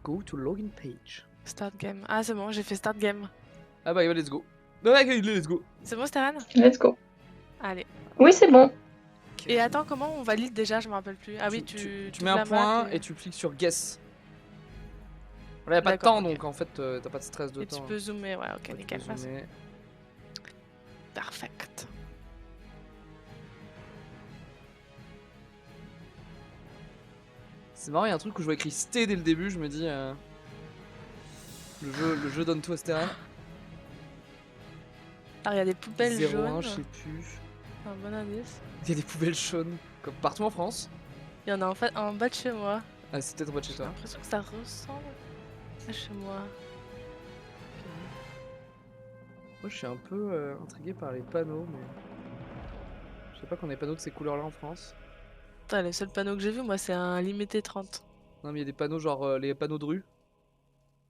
Go to login page. Start game. Ah, c'est bon, j'ai fait start game. Ah bah let's go. Ouais, let's go. C'est bon, Stéphane? Let's go. Allez. Oui, c'est bon. Et attends, comment on valide déjà? Je me rappelle plus. Ah oui, tu tu mets un point et tu cliques sur guess. Là, y a pas de temps, ok. donc en fait, t'as pas de stress de Et temps. tu peux zoomer, ouais, ok, Ouais, nickel. tu peux zoomer. Perfect. C'est marrant, il y a un truc où je vois écrit ST dès le début, je me dis... Le jeu donne tout à Stéphane. Ah, il y a des poubelles 0-1, jaunes. je sais plus. Un bon indice. Il y a des poubelles jaunes, comme partout en France. Il y en a en fait en bas de chez moi. Ah, c'est peut-être en bas de chez J'ai toi. l'impression que ça ressemble à chez moi. Moi, je suis un peu intrigué par les panneaux, mais... Je sais pas qu'on ait panneaux de ces couleurs-là en France. Putain, le seul panneau que j'ai vu, moi, c'est un limité 30. Non, mais il y a des panneaux genre les panneaux de rue.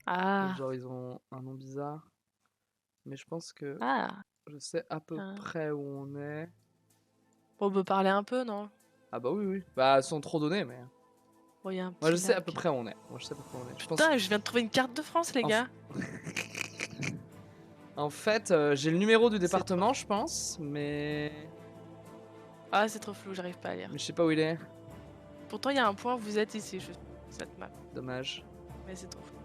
Ah. Genre, ils ont un nom bizarre. Mais je pense que Ah. je sais à peu près où on est. Bon, on peut parler un peu, non? Ah bah oui, oui. Bah, sans trop donner, mais... Bon, y a un Moi, je petit sais à lac. peu près où on est. Moi, je sais à peu près où on est. Putain, je viens de trouver une carte de France, les gars. En fait, j'ai le numéro du département, je pense, mais... Ah, c'est trop flou, j'arrive pas à lire. Mais je sais pas où il est. Pourtant, il y a un point, vous êtes ici, cette map. Dommage. Mais c'est trop flou.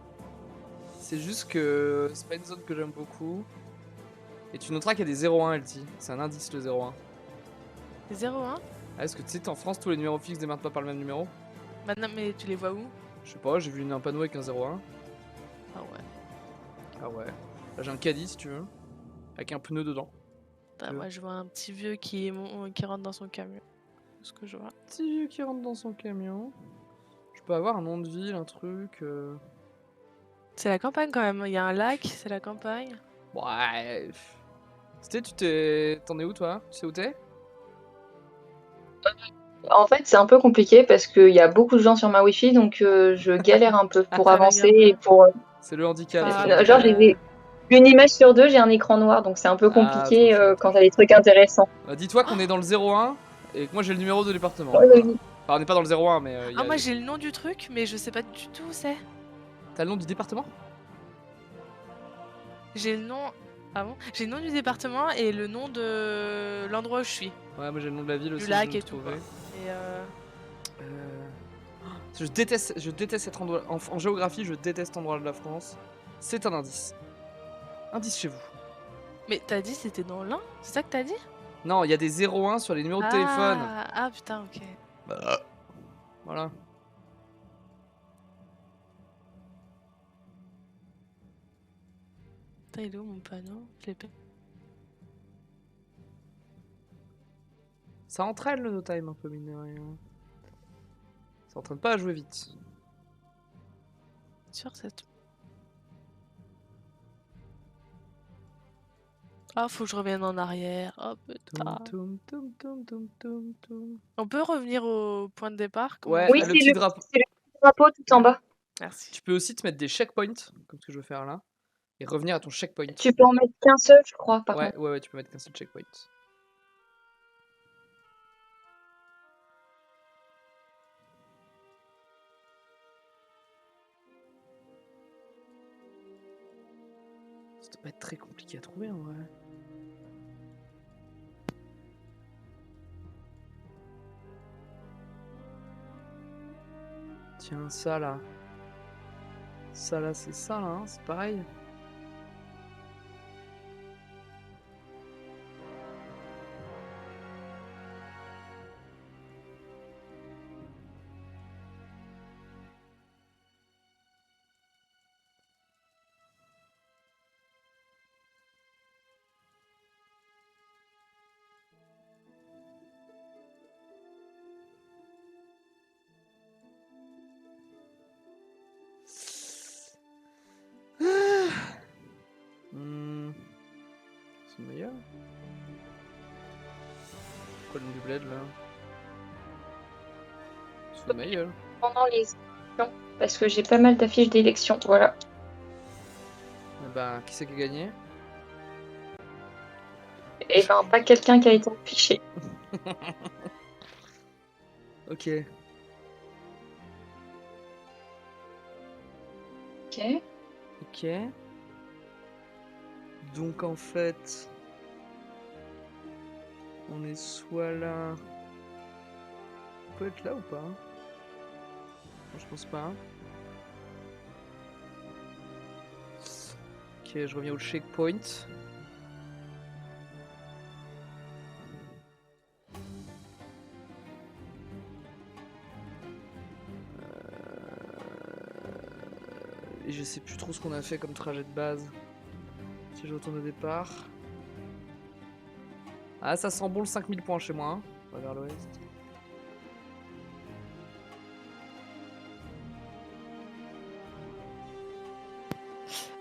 C'est juste que c'est pas une zone que j'aime beaucoup. Et tu noteras qu'il y a des 0-1 LT. C'est un indice le 0-1. Les 0-1 Ah, est-ce que tu sais qu'en France, tous les numéros fixes démarrent pas par le même numéro? Bah non, mais tu les vois où? Je sais pas, j'ai vu un panneau avec un 0-1. Ah ouais. Ah ouais. Là, j'ai un caddie si tu veux. Avec un pneu dedans. Putain, moi, je vois un petit vieux qui rentre dans son camion. C'est ce que je vois. Petit vieux qui rentre dans son camion. Je peux avoir un nom de ville, un truc. C'est la campagne quand même. Il y a un lac, c'est la campagne. Ouais. T'en es où toi? Tu sais où t'es? En fait, c'est un peu compliqué parce qu'il y a beaucoup de gens sur ma Wi-Fi, donc je galère un peu pour avancer et pour. C'est le handicap. Genre, j'ai une image sur deux, j'ai un écran noir, donc c'est un peu compliqué quand t'as des trucs intéressants. Dis-toi qu'on est dans le 01 et que moi j'ai le numéro de département. Oui, voilà. oui. Enfin, on n'est pas dans le 01, mais. Ah, moi j'ai le nom du truc, mais je sais pas du tout où c'est. T'as le nom du département? J'ai le nom. Ah bon? J'ai le nom du département et le nom de l'endroit où je suis. Ouais, moi j'ai le nom de la ville aussi. Du lac et tout. Quoi. Et Je déteste cet endroit. En géographie, je déteste cet endroit de la France. C'est un indice. Indice chez vous. Mais t'as dit c'était dans l'Ain? C'est ça que t'as dit? Non, il y a des 01 sur les numéros de téléphone. Ah putain, ok. Voilà. Putain, il est où mon panneau? Je l'ai pas. Ça entraîne le no time un peu, mine de rien. Ça entraîne pas à jouer vite. Sur cette. Ah, faut que je revienne en arrière. Oh putain. On peut revenir au point de départ? Ouais, oui, le petit drapeau. C'est le petit drapeau tout en bas. Merci. Tu peux aussi te mettre des checkpoints, comme ce que je veux faire là, et revenir à ton checkpoint. Tu peux en mettre qu'un seul, je crois, par contre. Ouais, tu peux mettre qu'un seul checkpoint. Ça doit pas être très compliqué à trouver en vrai. Tiens, ça là. Ça là, c'est ça là, hein, c'est pareil. C'est meilleur. Quoi le nom du bled là? C'est meilleur. Pendant les élections, parce que j'ai pas mal d'affiches d'élections, voilà. Eh ben, qui c'est qui a gagné? Et ben, pas quelqu'un qui a été affiché. Ok. Ok. Ok. Donc en fait, on est soit là. On peut être là ou pas? Non, je pense pas. Ok, je reviens au checkpoint. Et je sais plus trop ce qu'on a fait comme trajet de base. Si je retourne au départ. Ah, ça sent bon le 5000 points chez moi. Hein. On va vers l'ouest.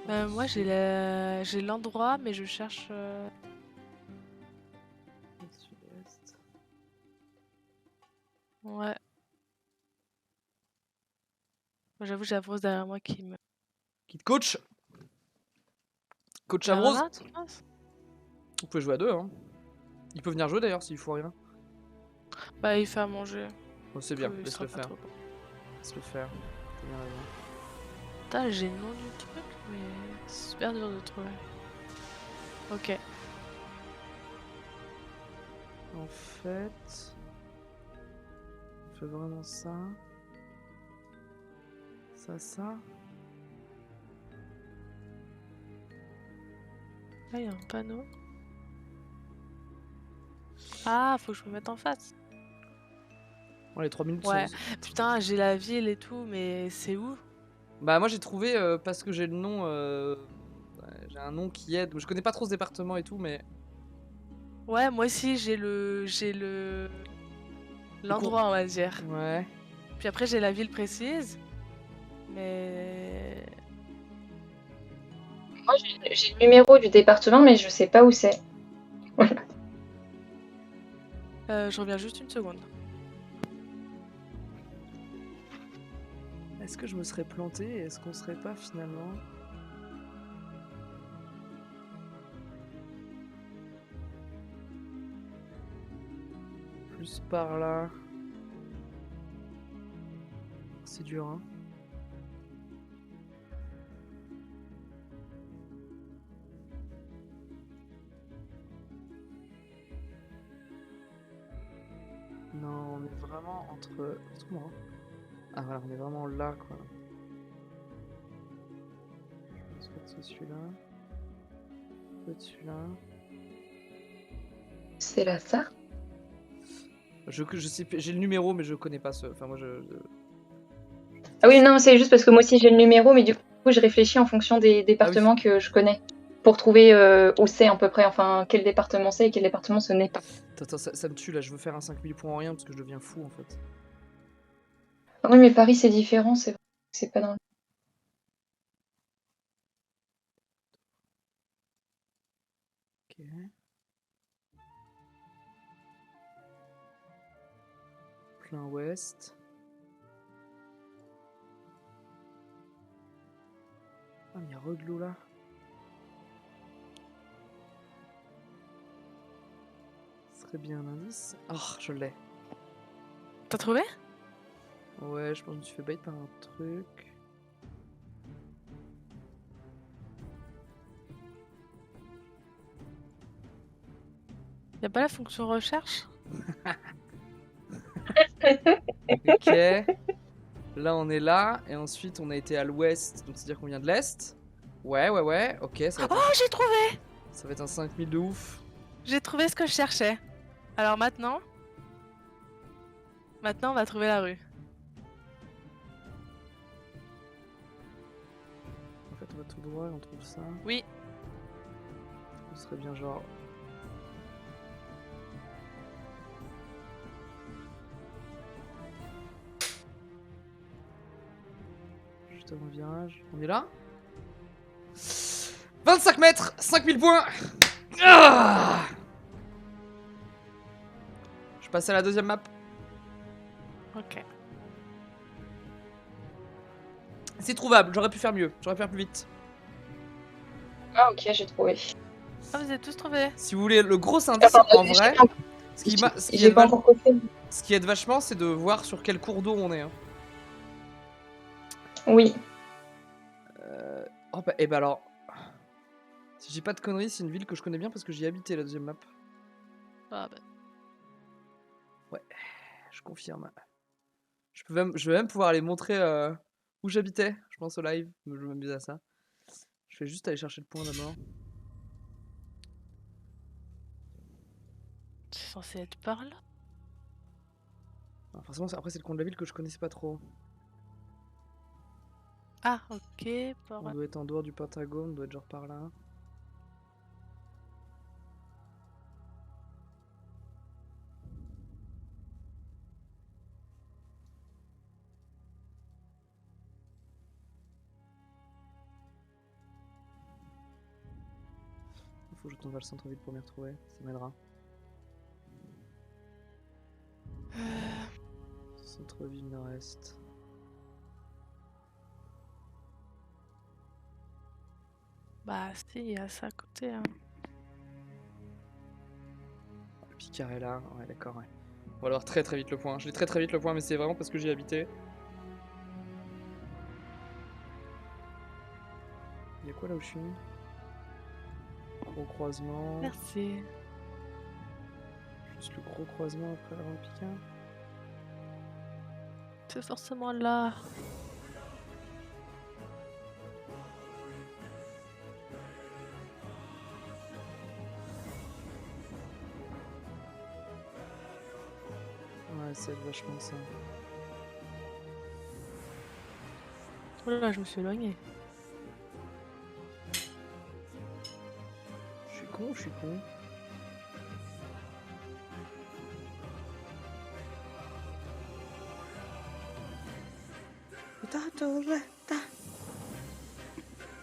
Moi j'ai l'endroit, mais je cherche. Sud-est. Ouais. Moi, j'avoue, j'ai Avrose derrière moi qui me. Kid coach. Coach Il y en a Avrose. un, tu penses? Vous pouvez jouer à deux. Hein. Il peut venir jouer d'ailleurs s'il faut rien. Bah, il fait à manger. Oh, c'est bien, Il laisse sera le pas faire. trop bon. Laisse le faire. T'as bien raison. Putain, j'ai le nom du truc, mais c'est super dur de trouver. Ok. En fait, on fait vraiment ça. Ça. Là, il y a un panneau. Ah, faut que je me mette en face. Bon, les 3 minutes Ouais. sont... Putain, j'ai la ville et tout, mais c'est où? Bah moi j'ai trouvé parce que j'ai le nom... j'ai un nom qui aide. Je connais pas trop ce département et tout, mais... Ouais, moi aussi, j'ai l'endroit, on va dire. Ouais. Puis après, j'ai la ville précise. Mais. Moi, j'ai le numéro du département, mais je sais pas où c'est. Je reviens juste une seconde. Est-ce que je me serais planté? Est-ce qu'on serait pas finalement... Plus par là. C'est dur, hein. Non, on est vraiment entre... moi. Ah voilà, on est vraiment là, quoi. Je pense que c'est celui-là. Peut-être celui-là. C'est là, ça? Je sais, j'ai le numéro, mais je connais pas ce... Enfin, moi, Ah oui, non, c'est juste parce que moi aussi j'ai le numéro, mais du coup, je réfléchis en fonction des départements que je connais. Pour trouver où c'est à peu près, enfin, quel département c'est et quel département ce n'est pas. Attends, ça me tue, là. Je veux faire un 5000 points en rien, parce que je deviens fou, en fait. Ah oui, mais Paris, c'est différent, c'est pas dans le... Ok. Plein ouest. Ah, mais il y a Reglou, là. Ce serait bien un indice. Oh, je l'ai. T'as trouvé? Ouais, je pense que je me suis fait bait par un truc. Y'a pas la fonction recherche? Ok. Là, on est là. Et ensuite, on a été à l'ouest. Donc, c'est-à-dire qu'on vient de l'est. Ouais. Ok, Oh, j'ai trouvé! ça va être un 5000 de ouf. J'ai trouvé ce que je cherchais. Alors maintenant, on va trouver la rue. En fait, on va tout droit et on trouve ça. Oui. Ce serait bien genre... Juste avant le virage. On est là 25 mètres 5000 points. Ah, je passe à la deuxième map. Ok. C'est trouvable, j'aurais pu faire mieux. J'aurais pu faire plus vite. Ah ok, j'ai trouvé. Ah, vous avez tous trouvé? Si vous voulez, le gros indice en vrai, J'ai pas encore copié. ce qui aide vachement, c'est de voir sur quel cours d'eau on est. Hein. Oui. Oh bah, et bah alors... Si j'ai pas de conneries, c'est une ville que je connais bien parce que j'y ai habité la deuxième map. Ah bah. Ouais, je confirme. Je vais même pouvoir aller montrer où j'habitais, je pense au live. Je vais m'amuser à ça. Je vais juste aller chercher le point d'abord. C'est censé être par là. Alors, forcément, après c'est le coin de la ville que je connaissais pas trop. Ah, ok. Par On doit être en dehors du Pentagone, on doit être genre par là. Il faut que je tombe vers le centre-ville pour m'y retrouver, ça m'aidera. Centre-ville nord-est. Bah, si, il y a ça à côté. Hein. Le Picard est là, ouais d'accord, ouais. On va avoir très vite le point. Je l'ai très vite le point, mais c'est vraiment parce que j'y ai habité. Il y a quoi là où je suis? Gros croisement. Merci. Juste le gros croisement après avoir le Picard. C'est forcément là. Ouais, c'est vachement ça. Oh là, je me suis éloignée. Je suis con, je suis con.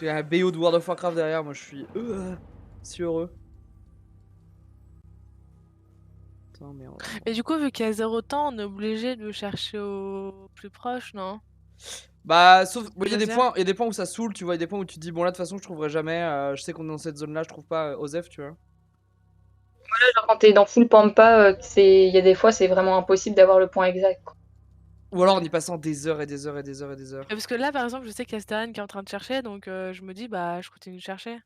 J'ai un BO de World of Warcraft derrière, moi je suis si heureux. Attends, mais Mais du coup, vu qu'il y a 0 temps, on est obligé de chercher au plus proche, non? bah, sauf, il y a Deuxième. des points où ça saoule, tu vois, il y a des points où tu te dis, bon là de toute façon je trouverai jamais, je sais qu'on est dans cette zone là, je trouve pas Osef, tu vois. Genre, quand t'es dans full pampa, il y a des fois, c'est vraiment impossible d'avoir le point exact. Quoi. Ou alors en y passant des heures et des heures et des heures et des heures. Parce que là, par exemple, je sais qu'il y a Stan qui est en train de chercher, donc je me dis, bah, je continue de chercher.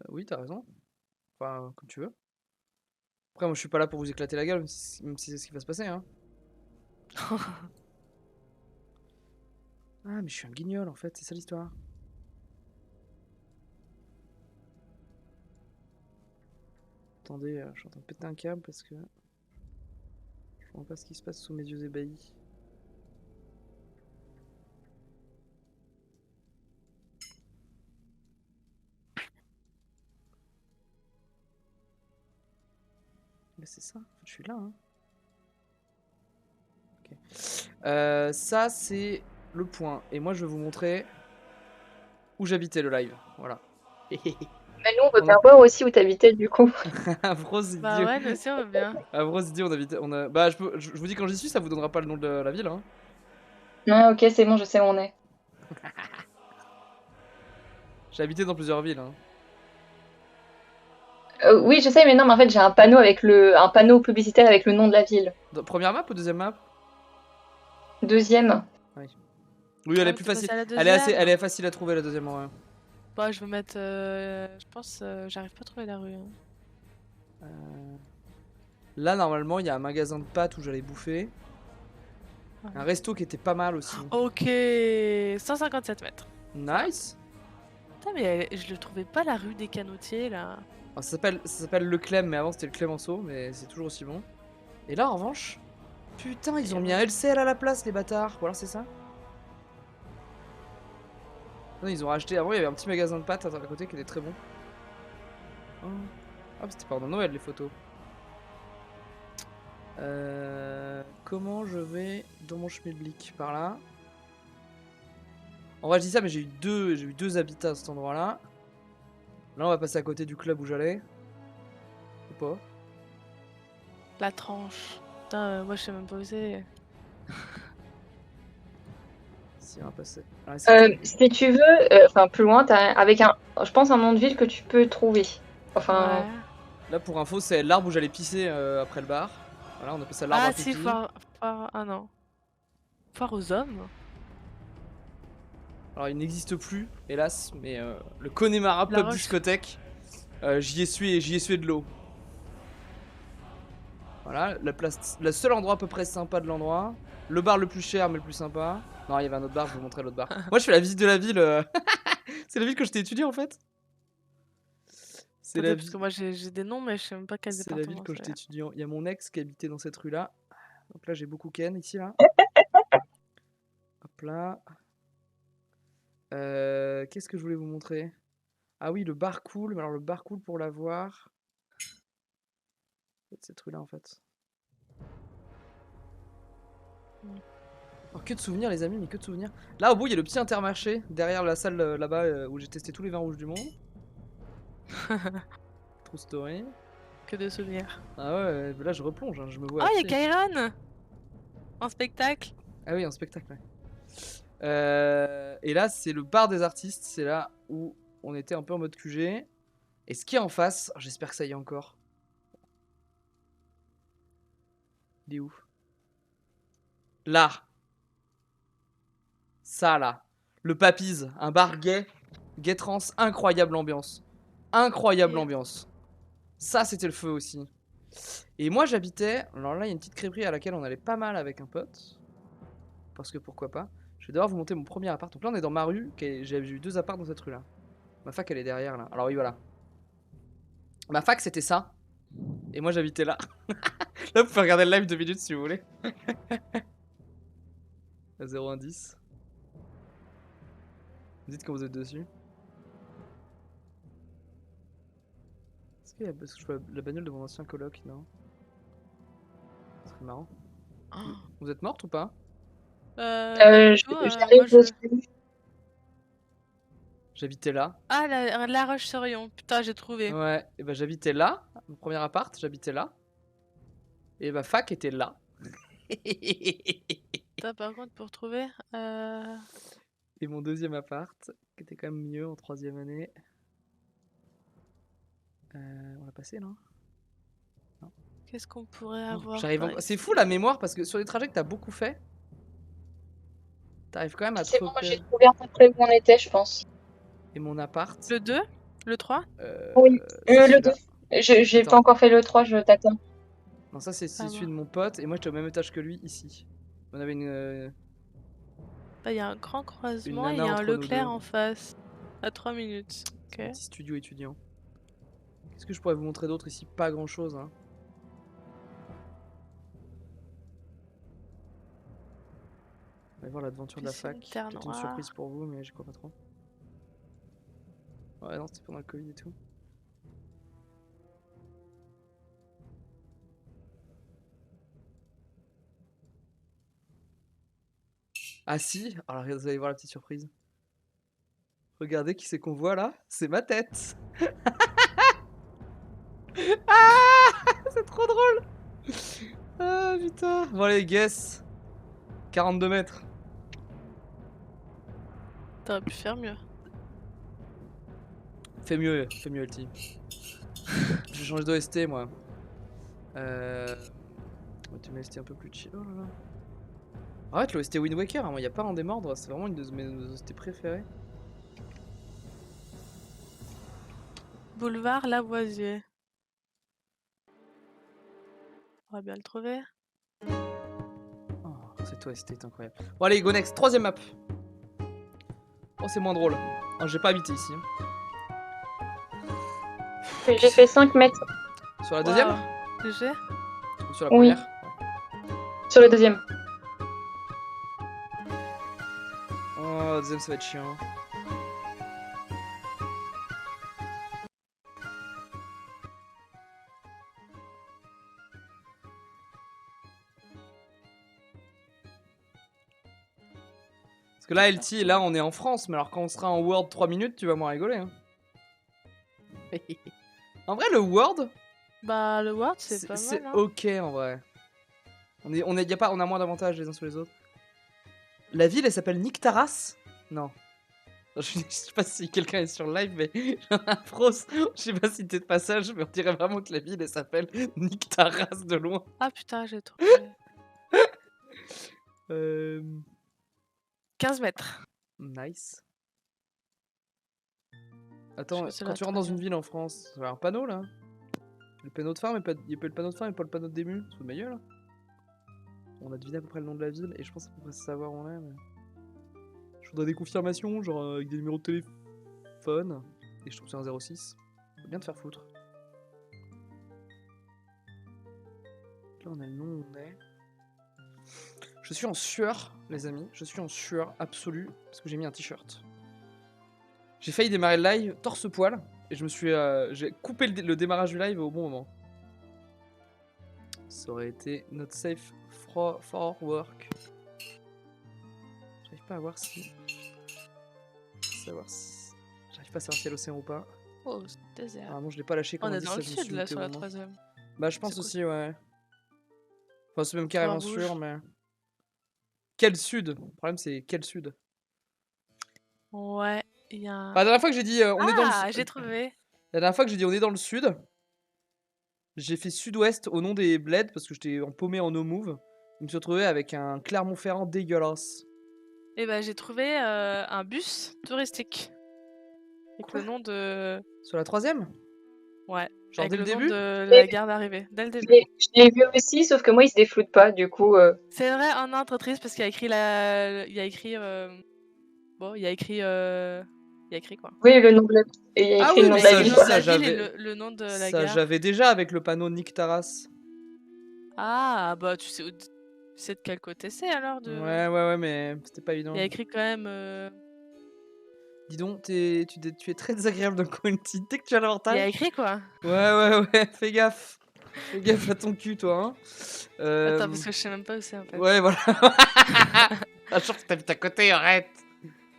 Oui, t'as raison. Enfin, comme tu veux. Après, moi je suis pas là pour vous éclater la gueule, même si c'est ce qui va se passer, hein. Ah, mais je suis un guignol en fait, c'est ça l'histoire. Attendez, je suis en train de péter un câble parce que je vois pas ce qui se passe sous mes yeux ébahis. Mais c'est ça, en fait, je suis là. Hein. Ok. Ça, c'est le point. Et moi, je vais vous montrer où j'habitais le live. Voilà. Mais nous, on peut pas voir aussi où t'habitais du coup. Avros, il Bah dit. ouais, nous aussi, on veut bien. Avros, il dit, on habitait. Bah, je vous dis quand j'y suis, ça vous donnera pas le nom de la ville. Hein. Ouais, ok, c'est bon, je sais où on est. J'ai habité dans plusieurs villes. Hein. Oui, je sais, mais non, mais en fait, j'ai un panneau un panneau publicitaire avec le nom de la ville. Première map ou deuxième map? Deuxième. Oui. Oui, elle Ah, est plus t'es passé facile. à la Elle est deuxième. elle est facile à trouver la deuxième. Ouais. Bah, je vais mettre. Je pense. J'arrive pas à trouver la rue. Hein. Là, normalement, il y a un magasin de pâtes où j'allais bouffer. Ouais. Un resto qui était pas mal aussi. Ok, 157 mètres. Nice. Putain, mais je le trouvais pas la rue des Canotiers là. Alors, ça s'appelle le Clem, mais avant c'était le Clémenceau, mais c'est toujours aussi bon. Et là, en revanche, putain, ils ont mis un LCL à la place, les bâtards. Ou alors c'est ça? Non, ils ont racheté. Avant, il y avait un petit magasin de pâtes à côté qui était très bon. Oh. Ah, c'était pendant Noël les photos. Comment je vais dans mon schmilblick? Par là. En vrai, je dis ça, mais j'ai eu deux habitats à cet endroit-là. Là, on va passer à côté du club où j'allais. Ou pas? La tranche. Putain, moi je sais même pas où c'est. Si, on va passer. Ah, Si tu veux, enfin plus loin, t'as avec je pense un nom de ville que tu peux trouver. Enfin, Ouais. Là, pour info, c'est l'arbre où j'allais pisser après le bar. Voilà, on appelle ça l'arbre à Ah pipi. si, foire. Ah non. Foire aux hommes. Alors il n'existe plus, hélas, mais le Connemara La Pub Roche. Discothèque, j'y ai sué de l'eau. Voilà, le seul endroit à peu près sympa de l'endroit. Le bar le plus cher mais le plus sympa. Non, il y avait un autre bar, je vais vous montrer l'autre bar. Moi je fais la visite de la ville. C'est la ville que je t'ai étudiée en fait. C'est la Attendez, parce ville. que moi j'ai des noms, mais je sais même pas quel C'est la ville département que je t'ai c'est. étudiée. Il y a mon ex qui habitait dans cette rue-là. Donc là j'ai beaucoup Ken ici là. Hop là. Qu'est-ce que je voulais vous montrer? Ah oui, le bar cool. Mais alors le bar cool pour l'avoir. C'est cette rue-là en fait. Alors que de souvenirs les amis, mais que de souvenirs. Là au bout il y a le petit Intermarché derrière la salle là-bas où j'ai testé tous les vins rouges du monde. True story. Que de souvenirs. Ah ouais, là je replonge, hein, je me vois Oh, à il y a pied. Kairon en spectacle. Ah oui, un spectacle, ouais. Et là c'est le bar des artistes, c'est là où on était un peu en mode QG. Et ce qui est en face, j'espère que ça y est encore. Il est où? Là. Ça là. Le Papy's, un bar gay. Gay trans, incroyable ambiance. Incroyable Et- ambiance. Ça c'était le feu aussi. Et moi j'habitais, alors là il y a une petite crêperie à laquelle on allait pas mal avec un pote. Parce que pourquoi pas. Je vais devoir vous monter mon premier appart. Donc là on est dans ma rue, j'ai eu 2 apparts dans cette rue là. Ma fac elle est derrière là. Alors oui voilà. Ma fac c'était ça. Et moi j'habitais là. Là vous pouvez regarder le live 2 minutes si vous voulez. À 0,10. Vous dites quand vous êtes dessus. Est-ce que je vois la bagnole de mon ancien coloc? Non. Ce serait marrant. Oh. Vous êtes morte ou pas? Pas du tout, moi J'arrive je. dessus. J'habitais là. Ah, la Roche-sur-Yon. Putain, j'ai trouvé. Ouais, et bah j'habitais là. Mon premier appart, j'habitais là. Et ma fac était là. Putain, par contre, pour trouver. Et mon deuxième appart, qui était quand même mieux en 3ème année. On l'a passé là? Qu'est-ce qu'on pourrait Oh, avoir j'arrive par encore. C'est ici? fou la mémoire parce que sur les trajets que t'as beaucoup fait, t'arrives quand même à te C'est bon, moi j'ai repérer. trouvé à peu près où on était, je pense. Et mon appart. Le 2? Le 3? Oui, C'est le celui-là. 2. J'ai Attends. pas encore fait le 3, je t'attends. Non, ça c'est Ah celui bon. de mon pote et moi j'étais au même étage que lui ici. On avait une Bah, il y a un grand croisement et il nana y a un entre nous Leclerc deux. en face. À 3 minutes. Ok. Un petit studio étudiant. Qu'est-ce que je pourrais vous montrer d'autre ici? Pas grand chose. Hein. On va voir l'aventure de la Piscine, fac. terre Peut-être une noire. surprise pour vous, mais j'y crois pas trop. Ouais, non, c'était pendant le Covid et tout. Ah si, alors vous allez voir la petite surprise. Regardez qui c'est qu'on voit là, c'est ma tête. Ah, c'est trop drôle. Ah putain. Bon allez, guess. 42 mètres. T'aurais pu faire mieux. Fais mieux LT. J'ai changé d'OST moi. Tu m'as OST un peu plus chill. Oh là là. Arrête l'OST Wind Waker, hein, moi y a pas un démordre, c'est vraiment une de mes OST préférées. Boulevard Lavoisier. On va bien le trouver. Oh, cette OST est incroyable. Bon allez, go next, 3ème map. Oh c'est moins drôle. Oh, j'ai pas habité ici. J'ai fait 5 mètres Sur la deuxième Wow. Léger. Ou sur la Oui. première? sur le deuxième. Oh, la deuxième ça va être chiant. Parce que là, LT, là on est en France, mais alors quand on sera en World 3 minutes, tu vas moins rigoler. Hein. En vrai, le World, Bah, le Word, c'est pas mal. Hein. ok en vrai. On a moins d'avantages les uns sur les autres. La ville, elle s'appelle Nictaras? Non. Je sais pas si quelqu'un est sur le live, mais j'en ai un pros. Je sais pas si t'es de passage, mais on dirait vraiment que la ville, elle s'appelle Nictaras de loin. Ah putain, j'ai trouvé. 15 15 mètres. Nice. Attends, c'est quand la tu rentres dans une troisième. ville en France, il y a un panneau là. Le panneau de fin, mais pas... il y a pas le panneau de fin et pas le panneau de début. C'est de ma gueule. On a deviné à peu près le nom de la ville et je pense à peu près savoir où on est. Mais... Je voudrais des confirmations, genre avec des numéros de téléphone. Et je trouve que c'est un 06. Faut bien te faire foutre. Là, on a le nom où on est. Je suis en sueur, les amis. Je suis en sueur absolue parce que j'ai mis un t-shirt. J'ai failli démarrer le live torse-poil et je me suis, j'ai coupé le démarrage du live au bon moment. Ça aurait été notre safe for work. J'arrive pas à voir si. J'arrive pas à savoir si y a l'océan ou pas. Oh, c'est désert. Normalement, je l'ai pas lâché On comme est indice, dans ça le je me sud suis là looté sur au la moment. troisième. Bah, je pense C'est quoi? aussi, ouais. Enfin, c'est même Point carrément rouge. sûr, mais. Quel sud? Le problème, c'est quel sud? Ouais, il y a un. Bah, la dernière fois que j'ai dit on est dans le Ah, sud. j'ai trouvé. La dernière fois que j'ai dit on est dans le sud, j'ai fait sud-ouest au nom des bleds parce que j'étais paumé en no move. Je me suis retrouvé avec un Clermont-Ferrand dégueulasse. Et bah j'ai trouvé un bus touristique. Avec Quoi? le nom de. Sur la troisième? Ouais. Genre Avec dès le le nom début? de Et la gare d'arrivée, dès le Je début. l'ai vu aussi, sauf que moi, il se défloute pas, du coup. C'est vrai, oh non, trop triste parce qu'il y a écrit la. Il y a écrit. Bon, il y a écrit. Il y a écrit quoi? Oui, le nom de la... Et il y a Ah écrit oui, le nom mais Il de y a la écrit ça, le ville. nom de ça la ville et j'avais. le nom de la Ça gare. j'avais déjà avec le panneau Nick Taras. Ah, bah tu sais, tu sais de quel côté c'est alors de. Ouais, mais c'était pas Il y évident. a écrit quand même. Dis donc, tu es très désagréable dans Quanty. Dès que tu as Il y l'avantage. a écrit quoi? Ouais, fais gaffe. Fais gaffe à ton cul, toi. Hein. Attends, parce que je sais même pas où c'est en fait. Ouais, voilà. Ah, je pense que t'habites à côté, arrête.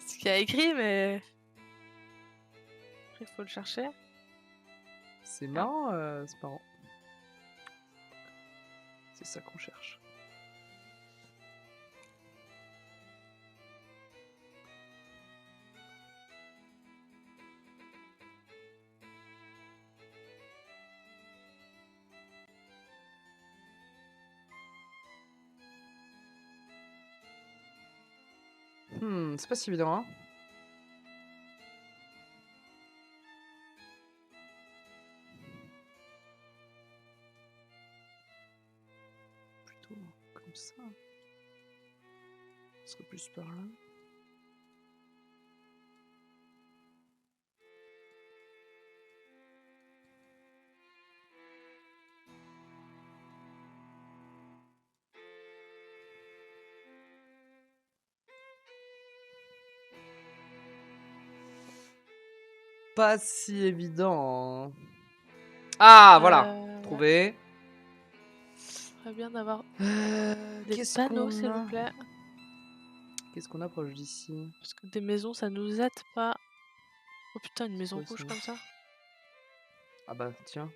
Ce qu'il y a écrit, mais. Il faut le chercher. C'est marrant, c'est marrant. C'est ça qu'on cherche. C'est pas si évident, hein. Plutôt comme ça. Ce serait plus par là. Pas si évident. Hein. Ah, voilà. Trouvé. Ouais. Très bien d'avoir des Qu'est-ce panneaux, qu'on s'il a vous plaît. Qu'est-ce qu'on a proche d'ici? Parce que des maisons, ça nous aide pas. Oh putain, une maison quoi, rouge ça comme ça. Ah bah tiens.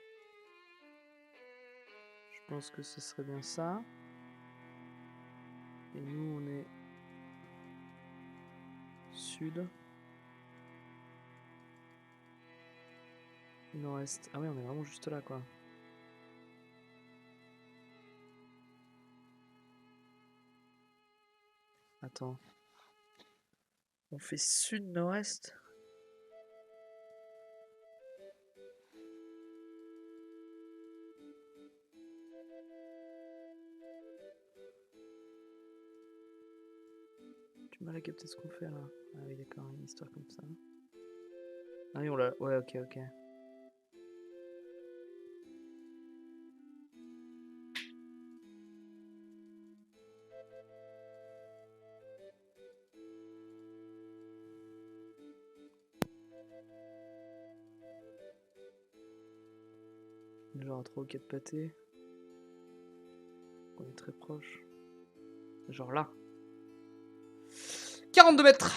Je pense que ce serait bien ça. Et nous on est sud. Nord-est. Ah ouais, on est vraiment juste là quoi. Attends. On fait sud-nord-est? Du mal à capter ce qu'on fait là. Ah oui d'accord, une histoire comme ça. Ah oui on l'a. Ouais ok. Genre 3 ou 4 pâtés. On est très proche. Genre là. 42 mètres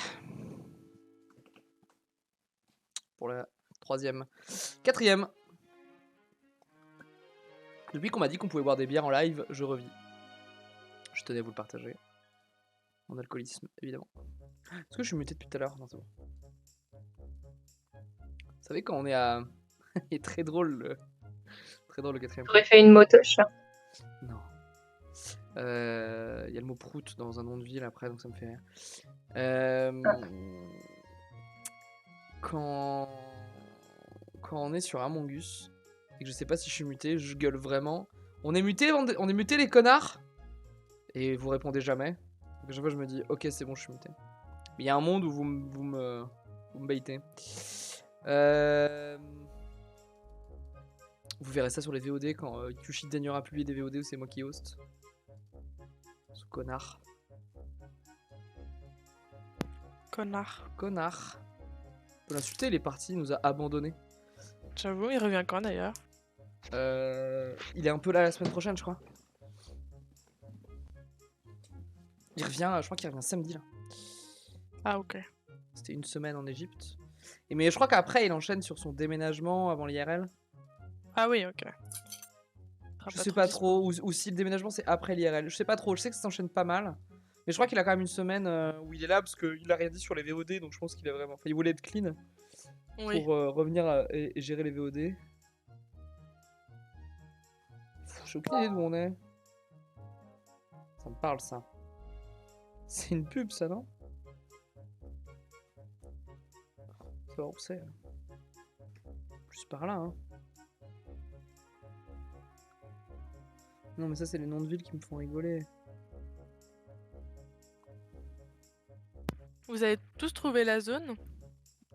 pour la troisième. Quatrième. Depuis qu'on m'a dit qu'on pouvait boire des bières en live, je revis. Je tenais à vous le partager. Mon alcoolisme, évidemment. Est-ce que je suis muté depuis tout à l'heure? Non, c'est bon. Vous savez quand on est à... Il est très drôle le... Très drôle le quatrième. J'aurais fait une motoche. Non. Il y a le mot prout dans un nom de ville après, donc ça me fait rire. Quand... Quand on est sur Among Us et que je sais pas si je suis muté, je gueule vraiment. On est muté, les connards? Et vous répondez jamais. Donc à chaque fois je me dis ok c'est bon je suis muté. Mais il y a un monde où vous me baitez. Vous verrez ça sur les VOD quand Yushi daignera publier des VOD où c'est moi qui host. Ce connard. Connard. Faut l'insulter, il est parti, il nous a abandonnés. J'avoue, il revient quand d'ailleurs? Il est un peu là la semaine prochaine, je crois. Il revient, je crois qu'il revient samedi là. Ah, ok. C'était une semaine en Égypte. Mais je crois qu'après il enchaîne sur son déménagement avant l'IRL. Ah oui, ok. Je sais pas trop, ou si le déménagement c'est après l'IRL. Je sais pas trop, je sais que ça s'enchaîne pas mal. Mais je crois qu'il a quand même une semaine où il est là parce qu'il a rien dit sur les VOD, donc je pense qu'il a vraiment. Enfin, il voulait être clean Oui. pour revenir et gérer les VOD. J'ai aucune idée d'où on est. Ça me parle ça. C'est une pub ça, non? Ça va, on sait. Plus par là, hein. Non mais ça c'est les noms de villes qui me font rigoler. Vous avez tous trouvé la zone?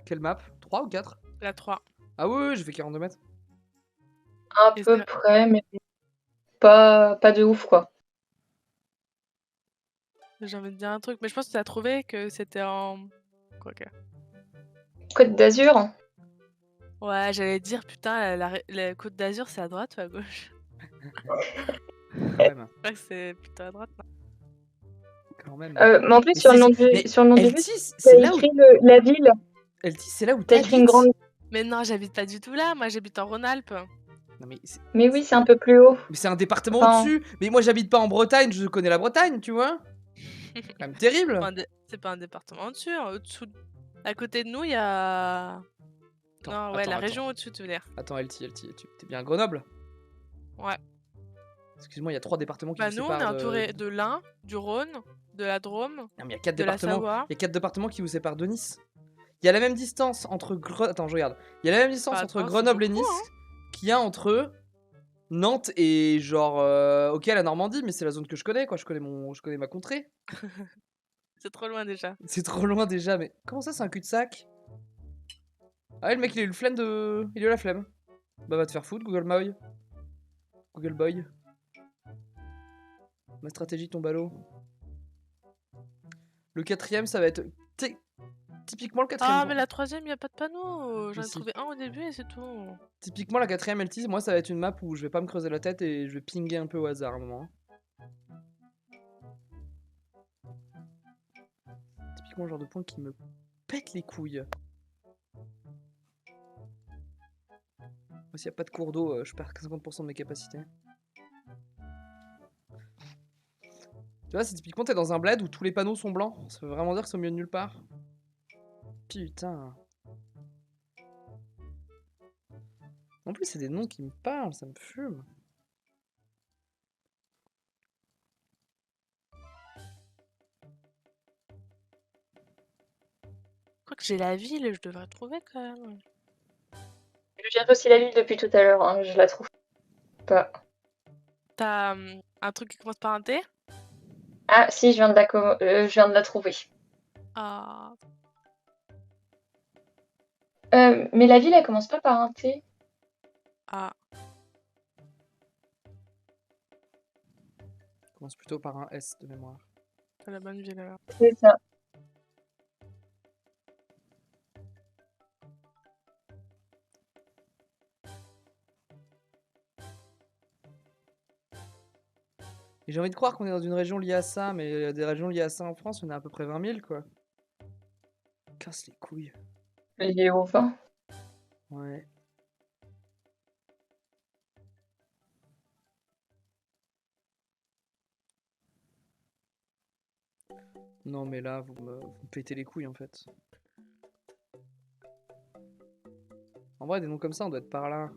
Quelle map? 3 ou 4? La 3. Ah oui, j'ai fait 42 mètres. À Et peu c'est- près, mais pas de ouf, quoi. J'ai envie de dire un truc, mais je pense que tu as trouvé que c'était en... Quoique. Côte d'Azur? Ouais, j'allais dire, putain, la Côte d'Azur, c'est à droite ou à gauche? Quand même. Je crois que c'est plutôt à droite, non? Quand même. Mais en plus, Mais sur le c'est- nom du mais sur le nom du jeu, Eltis, t'as c'est là où. écrit la ville. Eltis, c'est là où T'as écrit t'habites. une grande. Mais non, j'habite pas du tout là, moi j'habite en Rhône-Alpes. Non mais Mais oui, c'est un peu plus haut. c'est un département Enfin, au-dessus. Mais moi j'habite pas en Bretagne, je connais la Bretagne, tu vois. C'est quand même terrible. C'est pas un département au-dessus, au-dessous. À côté de nous, il y a... Non, ouais, la région au-dessus, tu veux dire. Attends, Elti, t'es bien à Grenoble? Ouais. Excuse-moi, il y a 3 départements qui Bah vous nous, on est séparent entouré de l'Ain, du Rhône, de la Drôme, Non mais il y a 4 de la départements. Savoie. Il y a 4 départements qui vous séparent de Nice. Il y a la même distance entre Attends, je regarde. Il y a la même distance Bah, entre attends, c'est Grenoble et beaucoup, Nice hein. qu'il y a entre Nantes et genre OK, la Normandie, mais c'est la zone que je connais quoi, je connais ma contrée. C'est trop loin déjà. C'est trop loin déjà, mais comment ça c'est un cul-de-sac? Ah ouais, le mec il a eu le flemme de il a eu la flemme. Bah va te faire foutre Google Boy. Google Boy. Ma stratégie tombe à l'eau. Le 4ème ça va être typiquement le 4ème. Ah, mais la 3ème, il y a pas de panneau. J'en ai si. trouvé un au début et c'est tout. Typiquement la 4ème LT, moi ça va être une map où je vais pas me creuser la tête et je vais pinguer un peu au hasard à un moment. Typiquement le genre de point qui me pète les couilles. Moi s'il n'y a pas de cours d'eau, je perds 50% de mes capacités. Tu vois, c'est typiquement t'es dans un bled où tous les panneaux sont blancs. Ça veut vraiment dire que c'est au milieu de nulle part. Putain. En plus c'est des noms qui me parlent, ça me fume. Je crois que j'ai la ville, je devrais trouver quand même. je cherche aussi la ville depuis tout à l'heure, hein, je la trouve pas. T'as un truc qui commence par un T? Ah si, je viens de la trouver. Ah. Mais la ville, elle commence pas par un T. Ah. Commence plutôt par un S de mémoire. T'as la bonne ville alors. C'est ça. Et j'ai envie de croire qu'on est dans une région liée à ça, mais des régions liées à ça en France, on est à peu près 20 000 quoi. Casse les couilles. Lié au vin. Ouais. Non mais là, vous me pétez les couilles en fait. En vrai, des noms comme ça, on doit être par là.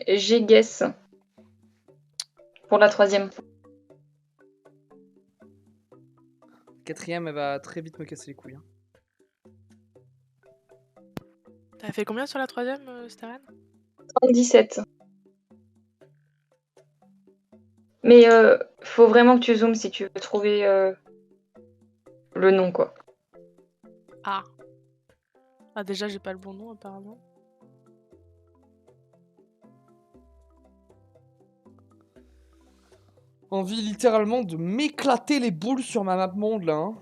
J'ai guess. Pour la 3ème. Quatrième, elle va très vite me casser les couilles. Hein. T'as fait combien sur la troisième, Steren? 17. Mais faut vraiment que tu zoomes si tu veux trouver le nom, quoi. Ah. Ah, déjà, j'ai pas le bon nom, apparemment. Envie littéralement de m'éclater les boules sur ma map monde là. Hein.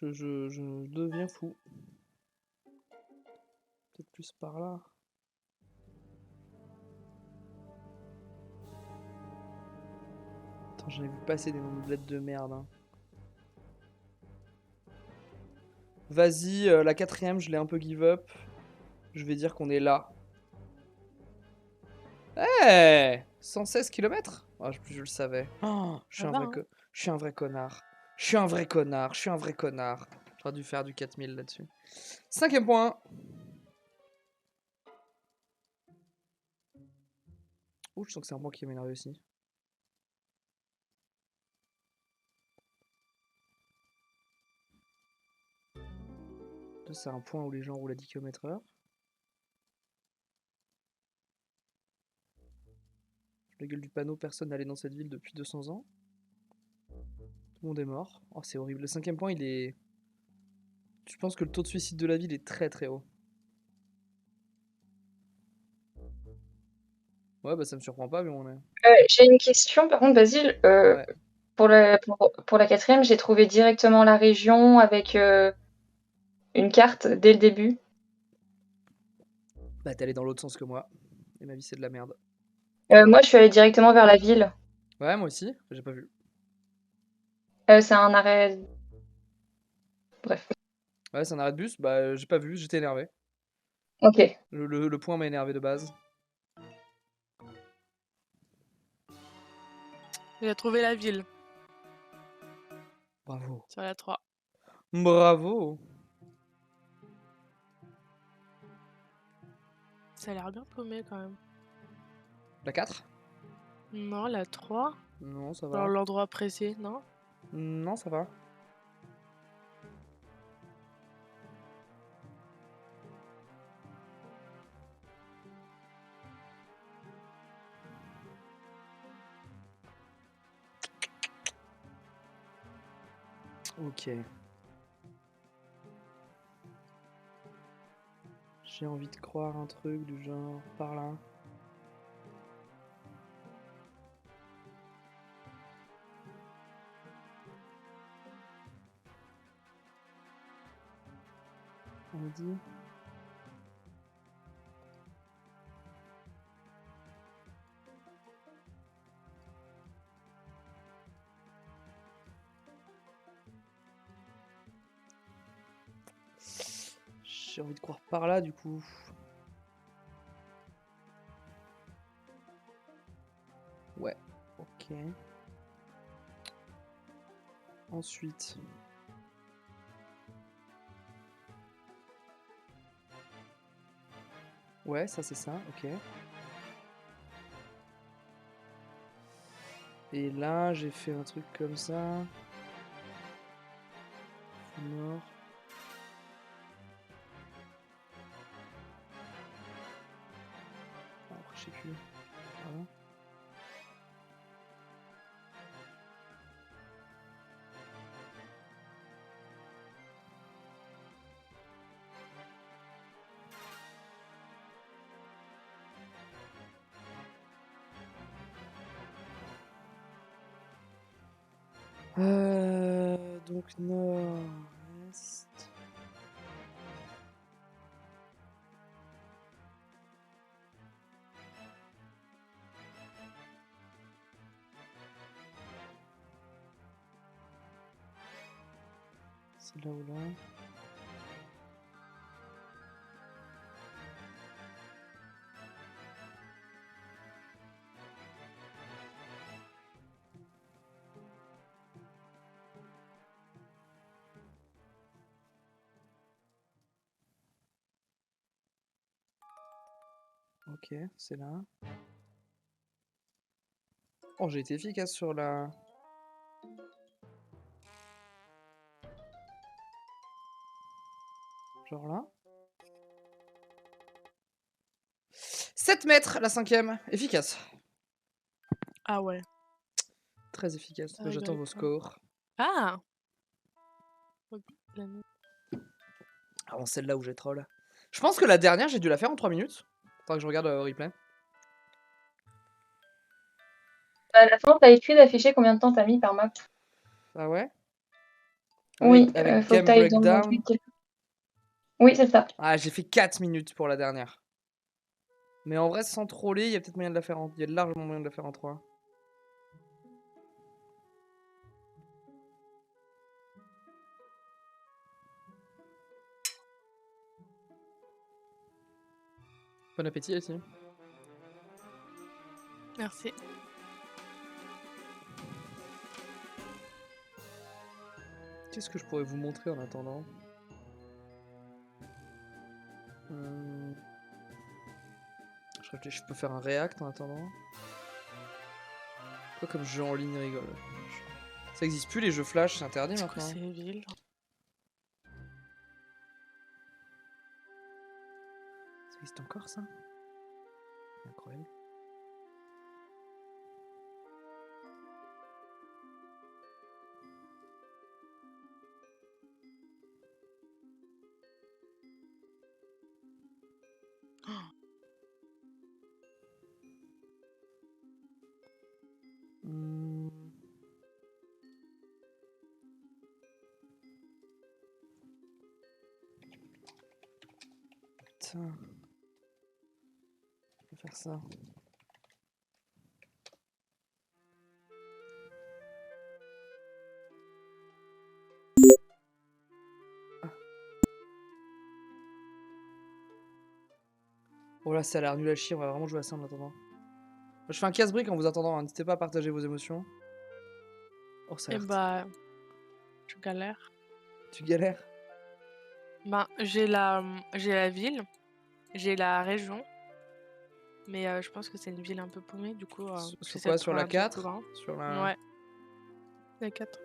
Je deviens fou. Peut-être plus par là. Attends, j'en ai vu passer des noms de lettres de merde. Hein. Vas-y, la quatrième, je l'ai un peu give up. Je vais dire qu'on est là. Eh 116 km ah, je le savais. Oh, je suis un va, vrai hein. je suis un vrai connard. Je suis un vrai connard. Je suis un vrai connard. J'aurais dû faire du 4000 là-dessus. 5e point. Ouh, je sens que c'est un point qui m'énerve aussi. Là, c'est un point où les gens roulent à 10 km/h. La gueule du panneau, personne n'allait dans cette ville depuis 200 ans. Tout le monde est mort. Oh, c'est horrible. Le 5e point, il est... Je pense que le taux de suicide de la ville est très très haut. Ouais, bah ça me surprend pas, mais on est... J'ai une question, par contre, Basile. Ouais. Pour la quatrième, j'ai trouvé directement la région avec une carte dès le début. Bah t'es allé dans l'autre sens que moi. Et ma vie, c'est de la merde. Moi, je suis allée directement vers la ville. Ouais, moi aussi. J'ai pas vu. C'est un arrêt. Bref. Ouais, c'est un arrêt de bus. Bah j'ai pas vu, j'étais énervé. Ok. Le point m'a énervé de base. Il a trouvé la ville Bravo. sur la 3. Bravo. Ça a l'air bien paumé quand même. La 4 Non, la 3. Non, ça Dans va. l'endroit précis, non? Non, ça va. Ok. J'ai envie de croire un truc du genre par là. On dit. J'ai envie de croire par là du coup. Ouais, ok. Ensuite. Ouais, ça c'est ça, ok. Et là, j'ai fait un truc comme ça. Nord. Après, je sais plus. Voilà. Donc nord-est. C'est là ou là. Ok, c'est là. Oh, j'ai été efficace sur la... Genre là. 7 mètres, la 5ème. Efficace. Ah ouais. Très efficace. Ça Bah, j'attends rigole vos pas. scores. Ah Ok, la nuit. Avant celle-là où j'ai troll. Je pense que la dernière, j'ai dû la faire en 3 minutes. Faudra que je regarde replay. À la fin, t'as écrit d'afficher combien de temps t'as mis par map. Ah ouais? Oui, Avec faut que Game t'ailles dans le Breakdown. 28. Oui, c'est ça. Ah, j'ai fait 4 minutes pour la dernière. Mais en vrai, sans troller, il y a peut-être moyen de la faire en... Il y a largement moyen de la faire en 3. Bon appétit, ici. Merci. Qu'est-ce que je pourrais vous montrer en attendant? Je réfléchis, je peux faire un react en attendant. Quoi comme jeu en ligne rigole? Ça existe plus les jeux flash, c'est interdit C'est quoi maintenant. ces villes? Ça existe encore ça? Incroyable. Hmm. Putain. Je vais faire ça. Ah. Oh là, ça a l'air nul à chier, on va vraiment jouer à ça en attendant. Je fais un casse-brique en vous attendant, hein. N'hésitez pas à partager vos émotions. Oh, ça a Eh l'air... bah, je galère. Tu galères? Ben, j'ai la ville, j'ai la région, mais je pense que c'est une ville un peu paumée, du coup, Sur j'essaie de quoi? Sur trouver la un truc plus 4? grand. Sur la... Ouais, la 4.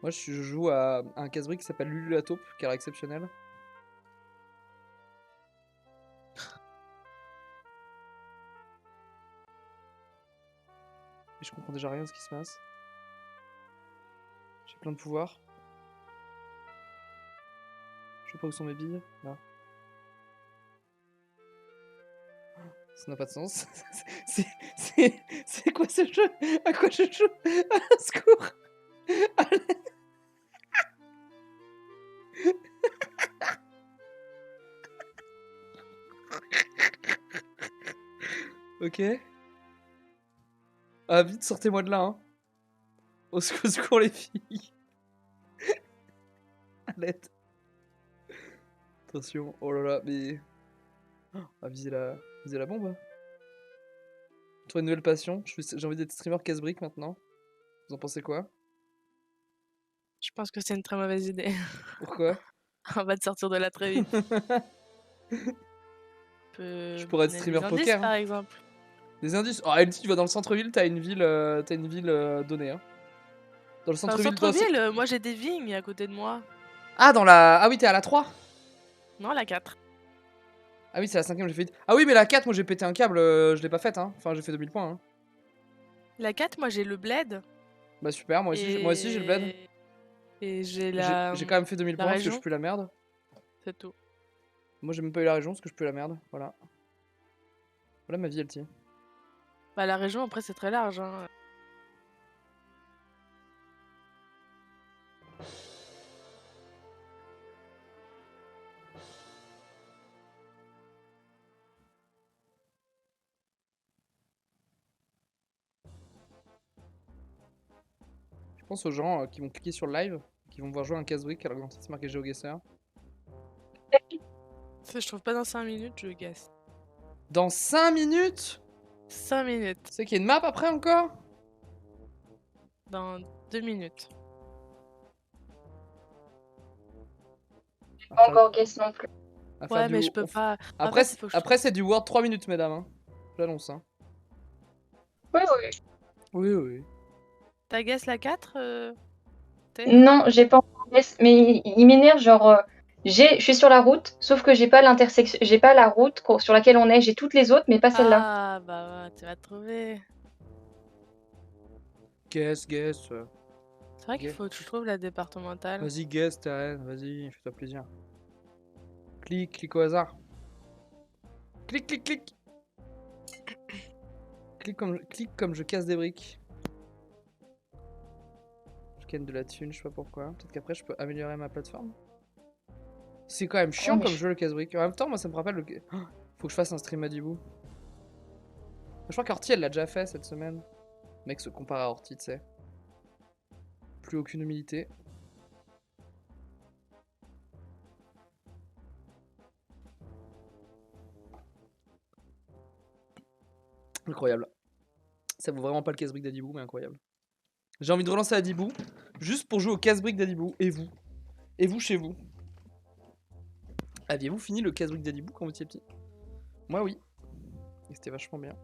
Moi, je joue à un casse-brique qui s'appelle Lulu la taupe, qui a l'air exceptionnel. Et je comprends déjà rien de ce qui se passe. J'ai plein de pouvoirs. Je sais pas où sont mes billes. Là. Ça n'a pas de sens. C'est quoi ce jeu? À quoi je joue? À secours! Ok. Ah, vite, sortez-moi de là, hein. Au secours, les filles. À l'aide. Attention. Oh là là, mais... Ah, viser la bombe. Trouver une nouvelle passion. J'ai envie d'être streamer casse-brique maintenant. Vous en pensez quoi? Je pense que c'est une très mauvaise idée. Pourquoi? On va te sortir de là très vite. Je Peut pourrais être donner streamer des indices, poker. par Hein. exemple. Des indices. Oh, Elsie, tu vas dans le centre-ville, t'as une ville, donnée. Hein. Dans le Dans le centre-ville. centre-ville, moi j'ai des vignes à côté de moi. Ah, dans la. Ah oui, t'es à la 3. Non, la 4. Ah oui, c'est la 5ème, j'ai fait. Ah oui, mais la 4, moi j'ai pété un câble, je l'ai pas faite. Hein. Enfin, j'ai fait 2000 points. Hein. La 4, moi j'ai le bled. Bah super, moi aussi j'ai le bled. Et j'ai J'ai quand même fait 2000 la points parce que je région. pue la merde. C'est tout. Moi j'ai même pas eu la région parce que je pue la merde. Voilà. Voilà ma vie, Elsie. Bah, la région, après, c'est très large. Hein. Je pense aux gens qui vont cliquer sur le live, qui vont voir jouer un casse-brique alors qu'en fait c'est marqué GeoGuessr. Je trouve pas dans 5 minutes, je guesse. Dans 5 minutes? 5 minutes. Tu sais qu'il y a une map après encore? Dans 2 minutes. Pas encore guess non plus. à faire Ouais, du- mais je peux on f- pas. En Après, fait, il faut que je après c'est du Word 3 minutes, mesdames. Hein. J'annonce. Hein. Oui, oui. Oui, oui. T'as guess la 4 T'es Non, j'ai pas encore guess, mais il m'énerve, genre, je suis sur la route, sauf que j'ai pas l'intersection, j'ai pas la route sur laquelle on est, j'ai toutes les autres, mais pas celle-là. Ah, bah ouais, tu vas trouver. Guess. C'est vrai qu'il Ok. faut que je trouve la départementale. Vas-y, guess, Taren. Vas-y, fais-toi plaisir. Clique au hasard. Clique. Clique comme je casse des briques. Je gagne de la thune, je sais pas pourquoi. Peut-être qu'après je peux améliorer ma plateforme. C'est quand même chiant mais comme jeu le casse-briques. En même temps, moi ça me rappelle le. Oh, faut que je fasse un stream à Dibou. Je crois qu'Orti elle l'a déjà fait cette semaine. Le mec se compare à Orti, tu sais. Plus aucune humilité. Incroyable. Ça vaut vraiment pas le casse-brique d'Adibou, mais incroyable. J'ai envie de relancer Adibou, juste pour jouer au casse-brique d'Adibou. Et vous? Et vous chez vous? Aviez-vous fini le casse-brique d'Adibou quand vous étiez petit? Moi oui. Et c'était vachement bien.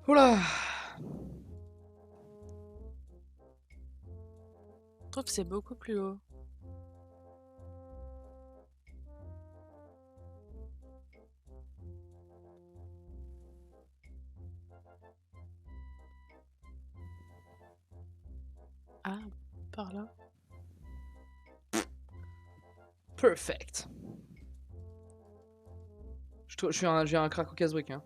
Oula! Je trouve que c'est beaucoup plus haut. Ah, par là. Perfect. J'ai un crack au casse-brique. Hein.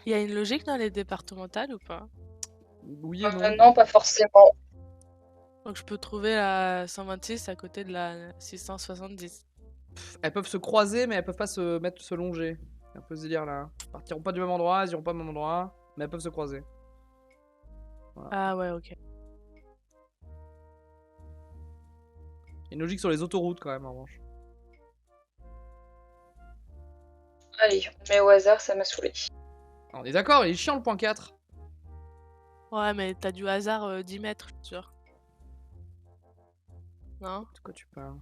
Il y a une logique dans les départementales ou pas? Oui et non. Non, pas forcément. Donc je peux trouver la 126 à côté de la 670. Elles peuvent se croiser, mais elles peuvent pas se longer. C'est un peu ce délire là. Elles partiront pas du même endroit, elles iront pas au même endroit, mais elles peuvent se croiser. Voilà. Ah ouais, ok. Il y a une logique sur les autoroutes quand même en revanche. Allez, on met au hasard, ça m'a saoulé. Ah, on est d'accord, il est chiant le point 4. Ouais, mais t'as du hasard 10 mètres, je suis sûre. Non? De quoi tu parles?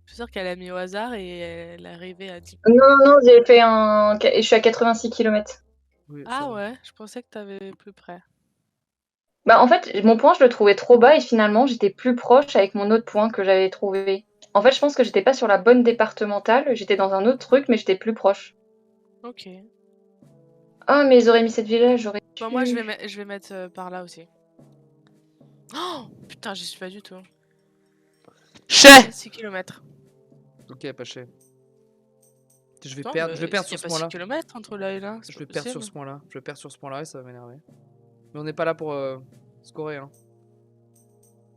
Je suis sûre qu'elle a mis au hasard et elle est arrivée à 10 Non, j'ai fait un. Je suis à 86 km. Oui, ça Ah va. ouais, je pensais que t'avais plus près. Bah, en fait, mon point, je le trouvais trop bas et finalement, j'étais plus proche avec mon autre point que j'avais trouvé. En fait, je pense que j'étais pas sur la bonne départementale, j'étais dans un autre truc, mais j'étais plus proche. Ok. Ah, mais ils auraient mis cette village, j'aurais. Bon, moi, je vais mettre par là aussi. Oh putain, j'y suis pas du tout. Chais! 6 km. Ok, pas cher. Je vais Non, perdre mais sur y a ce pas point-là. 6 km entre là et là. Je vais perdre sur ce point-là. Je vais perdre sur ce point-là et ça va m'énerver. Mais on n'est pas là pour scorer. Hein.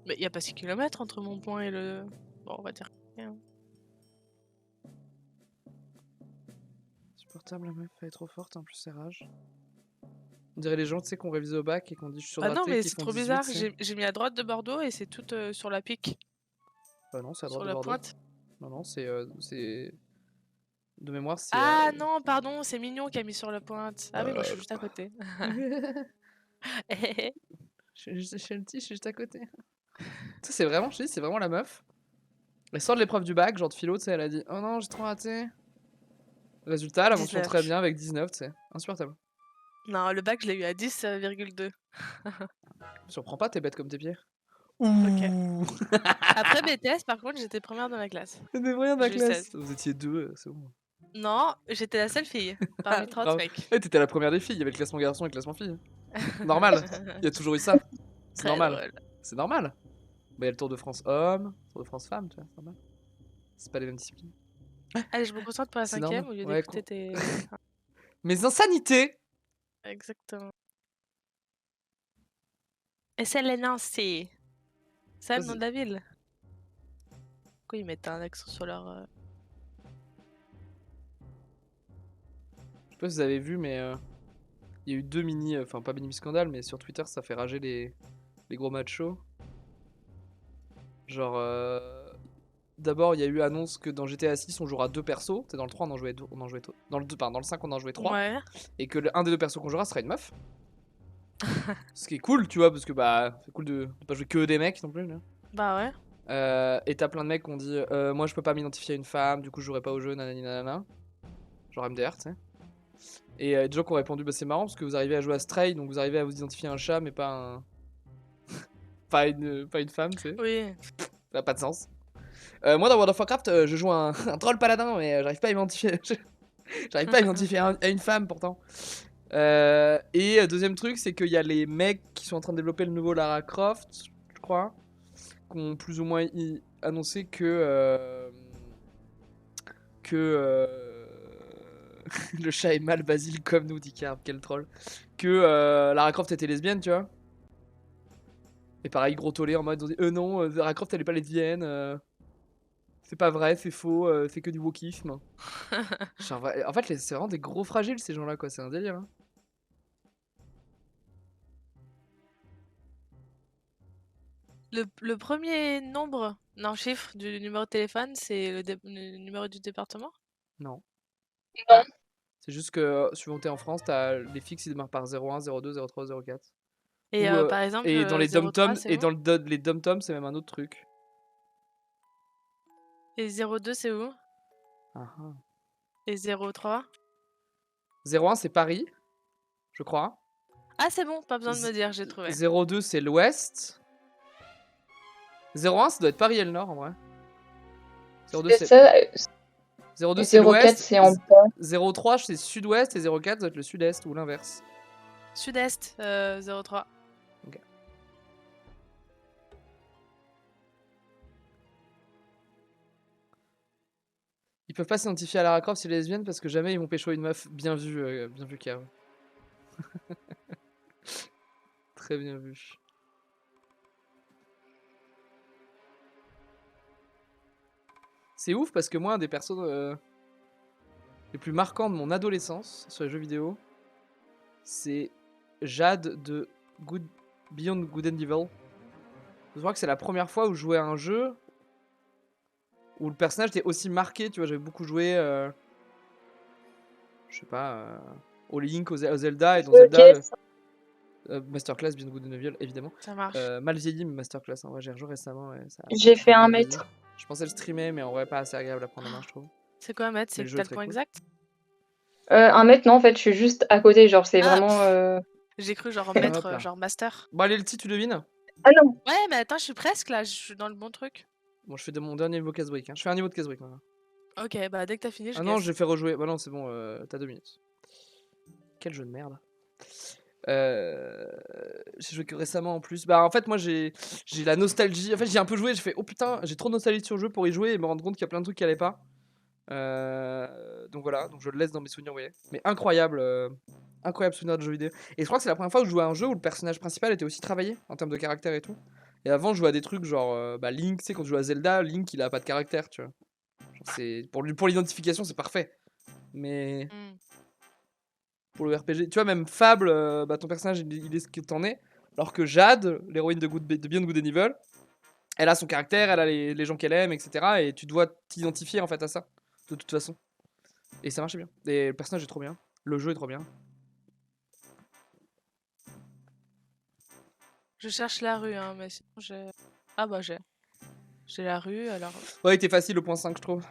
Mais y a pas 6 km entre mon point et le. Bon, on va dire. Supportable, la meuf, elle est trop forte, en plus c'est rage. On dirait les gens, tu sais, qu'on révise au bac et qu'on dit je suis Ah non, surdraté, mais qui c'est font trop 18, bizarre. tu sais. J'ai mis à droite de Bordeaux et c'est tout sur la pique. Bah non, c'est à droite Sur de la Bordeaux. pointe. Non, c'est... De mémoire, c'est... Ah non, pardon, c'est Mignon qui a mis sur la pointe. Ah oui, moi je suis juste à côté. je suis le petit, je suis juste à côté. Tu sais, c'est vraiment, je te dis, c'est vraiment la meuf. Elle sort de l'épreuve du bac, genre de philo, tu sais, elle a dit « Oh non, j'ai trop raté ». Résultat, la mention 19. très bien avec 19, tu sais. Insupportable. Non, le bac, je l'ai eu à 10,2. Me surprends pas, t'es bête comme tes pieds. Ok. Après BTS, par contre, j'étais première de ma classe. T'es rien de la J'ai eu classe. 16. Vous étiez deux, c'est bon. Non, j'étais la seule fille parmi 30 Bravo. mecs. Ouais, t'étais la première des filles, il y avait le classement garçon et le classement fille. Normal, il y a toujours eu ça. C'est Très normal. drôle. C'est normal. Bah, il y a le Tour de France homme, Tour de France femme, tu vois, c'est normal. C'est pas les mêmes disciplines. Allez, je me concentre pour la C'est 5ème normal. au lieu Ouais, d'écouter tes. Mes insanités! Exactement. Et c'est les Nancy. C'est le nom de la ville. Pourquoi ils mettent un accent sur leur. Je sais pas si vous avez vu, mais il y a eu deux mini, enfin pas mini scandales, mais sur Twitter ça fait rager les gros machos. Genre, d'abord il y a eu annonce que dans GTA 6 on jouera deux persos, dans le 3 on en jouait dans le 2, pardon, dans le 5 on en jouait 3, Ouais. et que un des deux persos qu'on jouera sera une meuf. Ce qui est cool, tu vois, parce que bah, c'est cool de pas jouer que des mecs non plus. Là. Bah ouais. Et t'as plein de mecs qui ont dit moi je peux pas m'identifier à une femme, du coup je jouerai pas au jeu, nanani nanana. Genre MDR, tu sais. Et des gens qui ont répondu bah c'est marrant parce que vous arrivez à jouer à Stray, donc vous arrivez à vous identifier à un chat, mais pas un. pas une femme, tu sais. Oui. Ça n'a pas de sens. Moi dans World of Warcraft, je joue un troll paladin, mais j'arrive pas à m'identifier. J'arrive pas à m'identifier à une femme pourtant. Et deuxième truc, c'est qu'il y a les mecs qui sont en train de développer le nouveau Lara Croft, je crois, qui ont plus ou moins annoncé que le chat est mal Basile comme nous, dit Carb, quel troll. Que Lara Croft était lesbienne, tu vois. Et pareil, gros tollé en mode non, Lara Croft elle est pas lesbienne. C'est pas vrai, c'est faux, c'est que du wokisme. En fait, c'est vraiment des gros fragiles ces gens-là, quoi. C'est un délire. Hein. Le premier nombre, non, chiffre du numéro de téléphone, c'est le numéro du département? Non. Non. C'est juste que suivant où t'es en France, t'as les fixes ils démarrent par 01, 02, 03, 04. Et Ou, par exemple, et dans les 03, dom-toms, c'est et où? dans les dom-toms, c'est même un autre truc. Et 02, c'est où? Ah, ah. Et 03? 01, c'est Paris, je crois. Ah, c'est bon, pas besoin de me dire, j'ai trouvé. 02, c'est l'Ouest. 01, ça doit être Paris et le Nord en vrai. 02, C'est ça. 02, Et c'est 04, l'Ouest. c'est en bas. 03, c'est Sud-Ouest. Et 04, ça doit être le Sud-Est ou l'inverse. Sud-Est, 03. Ok. Ils peuvent pas s'identifier à Lara Croft si elle est lesbienne parce que jamais ils vont pécho une meuf. Bien vu Kev. Très bien vu. C'est ouf parce que moi, un des persos les plus marquants de mon adolescence sur les jeux vidéo, c'est Jade de Beyond Good and Evil. Je crois que c'est la première fois où je jouais à un jeu où le personnage était aussi marqué, tu vois, j'avais beaucoup joué, je sais pas, au Link, au Zelda, et dans Zelda, Masterclass, Beyond Good and Evil, évidemment. Ça marche. Mal vieilli, mais Masterclass, en vrai, j'ai rejoué récemment. Ouais, J'ai fait 1 mètre. Je pensais le streamer, mais en vrai, pas assez agréable à prendre en main, je trouve. C'est quoi, mètre? C'est le que jeu t'as est le très point cool. exact? 1 mètre, non, en fait, je suis juste à côté, genre, c'est Ah. vraiment. J'ai cru genre Hop là. mètre, genre master. Bon, allez, le titre, tu devines? Ah non! Ouais, mais attends, je suis presque là, je suis dans le bon truc. Bon, je fais de mon dernier niveau casse-brique. Hein. Je fais un niveau de casse-brique maintenant. Ok, bah dès que t'as fini, je Ah non, guesse. j'ai fait rejouer. Bah non, c'est bon, t'as 2 minutes. Quel jeu de merde. J'ai joué que récemment en plus. Bah en fait, moi j'ai la nostalgie. En fait, j'ai un peu joué, j'ai fait oh putain, j'ai trop de nostalgie sur le jeu pour y jouer et me rendre compte qu'il y a plein de trucs qui allaient pas. Donc voilà, donc je le laisse dans mes souvenirs, vous voyez. Mais incroyable, incroyable souvenir de jeu vidéo. Et je crois que c'est la première fois où je jouais à un jeu où le personnage principal était aussi travaillé en termes de caractère et tout. Et avant, je jouais à des trucs genre bah, Link, tu sais, quand je jouais à Zelda, Link il a pas de caractère, tu vois. C'est pour l'identification, c'est parfait. Mais pour le RPG, tu vois, même Fable, bah, ton personnage il est ce que t'en es. Alors que Jade, l'héroïne de Beyond Good and Evil, elle a son caractère, elle a les gens qu'elle aime, etc. Et tu dois t'identifier en fait à ça, de toute façon. Et ça marchait bien. Et le personnage est trop bien. Le jeu est trop bien. Je cherche la rue, hein, mais sinon j'ai. Ah bah j'ai. J'ai la rue, alors. Ouais, il était facile au point 5, je trouve.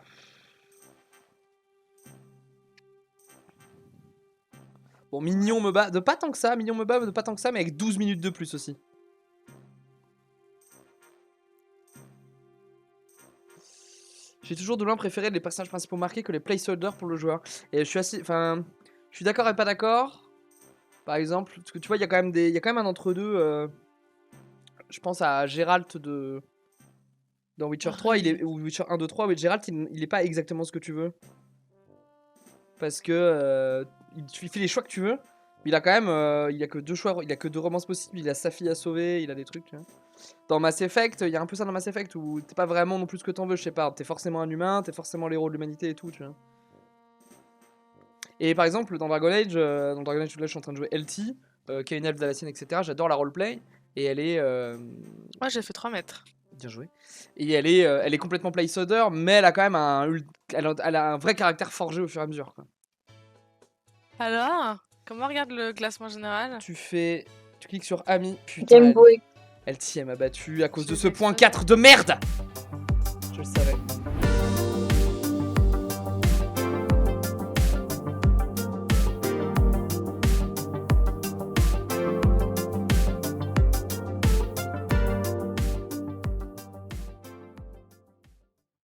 Bon, Mignon me bat de pas tant que ça. Mignon me bat de pas tant que ça, mais avec 12 minutes de plus aussi. J'ai toujours de loin préféré les personnages principaux marqués que les placeholders pour le joueur. Et je suis assez. Enfin. Je suis d'accord et pas d'accord. Par exemple, parce que tu vois, il y a quand même un entre-deux. Je pense à Geralt dans Witcher 3, ou Witcher 1, 2, 3, où Geralt, il est pas exactement ce que tu veux. Parce que il fait les choix que tu veux. Mais il a quand même, il a que 2 choix, il a que 2 romances possibles. Il a sa fille à sauver, il a des trucs. Tu vois. Dans Mass Effect, il y a un peu ça dans Mass Effect où t'es pas vraiment non plus ce que t'en veux, je sais pas. T'es forcément un humain, t'es forcément l'héros de l'humanité et tout, tu vois. Et par exemple, dans Dragon Age, là, je suis en train de jouer LT, qui est une elfe d'Alassienne, etc. J'adore la roleplay. Et elle est. Moi j'ai fait 3 mètres. Bien joué. Et elle est complètement placeholder, mais elle a quand même elle a un vrai caractère forgé au fur et à mesure. Quoi. Alors, comment regarde le classement général? Tu fais Tu cliques sur Ami. Putain, Game Boy. elle t'y m'a battu à cause de Je ce l'ai point fait. 4 de merde. Je le savais.